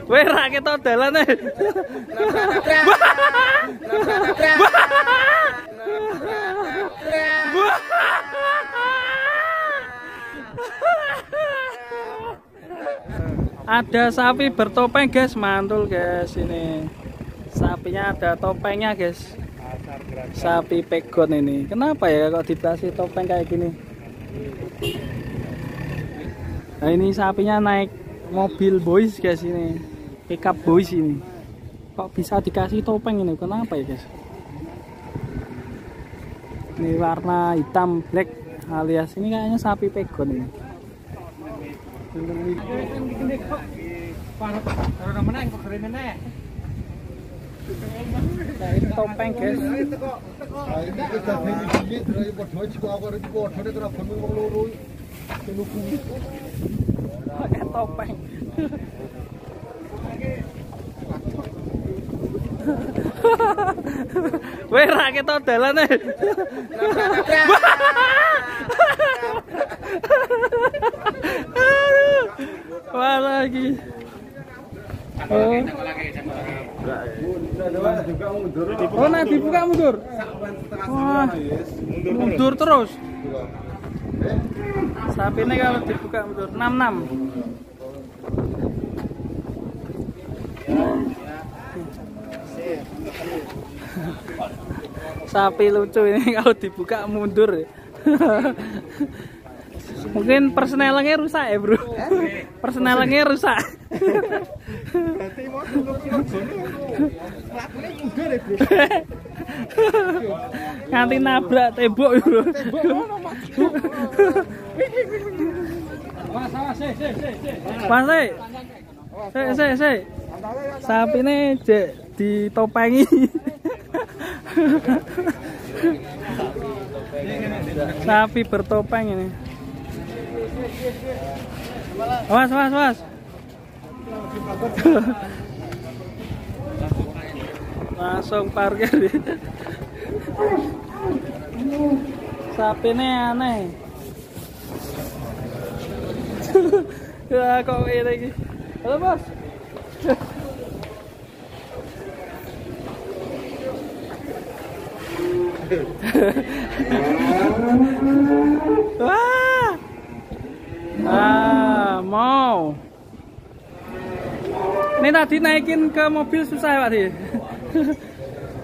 Weh ra ketok dalane. Ada sapi bertopeng guys, mantul guys ini. Sapinya ada topengnya guys. Sapi pegon ini. Kenapa ya kok dikasih topeng kayak gini? Nah ini sapinya naik mobil boys guys ini. Pickup boys ini. Kok bisa dikasih topeng ini? Kenapa ya guys? Ini warna hitam black alias ini kayaknya sapi pegon ini. Nah, ini topeng guys. Pakai topeng. Weh ra ketok dalane. Wah lagi. Oh, nah dibuka mundur. Wah, mundur terus. Sapi ini kalau dibuka mundur 66. Sapi lucu ini kalau dibuka mundur. Mungkin persnelengnya rusak ya bro. Persnelengnya rusak. Nganti nabrak tembok bro. Mas sapi ini ditopengi. Sapi bertopeng ini. Was. Langsung parkir. Sapi ini aneh. Ya kok ini lagi. Halo bos. Wah. Mau. Ini tadi naikin ke mobil susah ya Pak Di.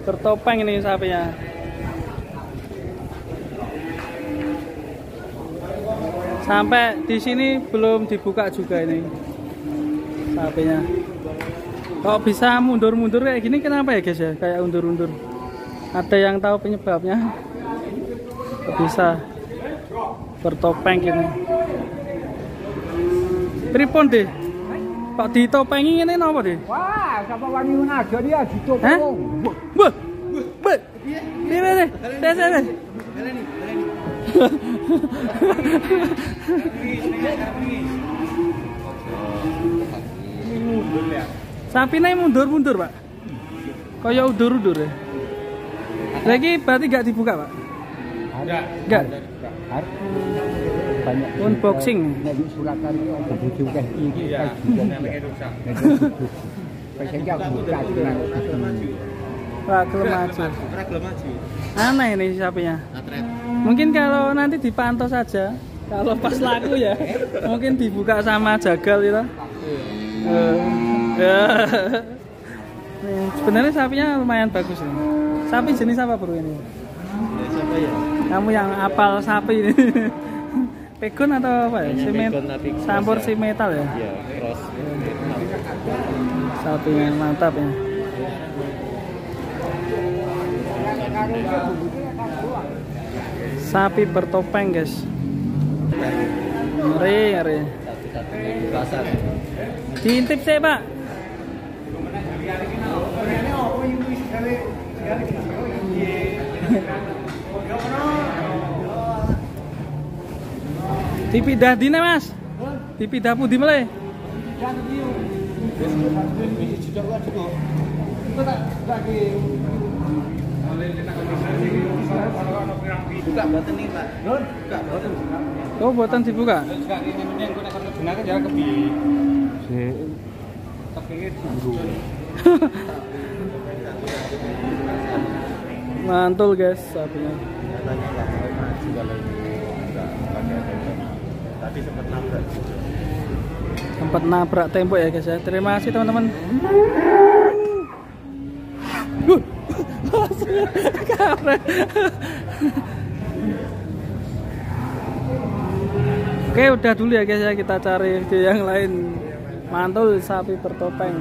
Bertopeng ini sapinya. Sampai di sini belum dibuka juga ini sapinya. Kok bisa mundur-mundur kayak gini kenapa ya guys ya? Kayak undur-undur. Ada yang tahu penyebabnya? Bisa bertopeng gini. Pripun deh? Kok ditopengi ini napa deh? Wah, siapa wani aja dia ditopeng. Wah. Ini. Saya. Sapi ini mundur-mundur Pak. Kayak undur-undur ya. Lagi berarti nggak dibuka Pak? Enggak. Banyak unboxing. Nek suratan ada bojo keh iki. Iya, namanya rusak. Pesengnya buka gelem maju. Aneh ini sapinya. Mungkin kalau nanti dipantau saja. Kalau pas laku ya, mungkin dibuka sama jagal itu. Sebenarnya sapinya lumayan bagus ini. Sapi jenis apa bro ini? Siapa ya? Kamu yang apal sapi ini. Pegon atau apa ya? Campur si metal ya? Iya, cross. Sapinya mantap ya. Sapi bertopeng guys. Ngeri. Satu-satunya di pasar. Diintip saya Pak. Dipidah dine Mas. Dipidah pudi mele. Buka boten nih Pak. Buka boten. Oh, buatan dibuka. Enggak ini yang kena kartu benar ya kepi. Sik. Tekenge dulu. Mantul guys sapinya. Tadi sempat nabrak. Sempat nabrak tembok ya guys ya. Terima kasih teman-teman. Oke, udah dulu ya guys ya, kita cari video yang lain. Mantul sapi bertopeng.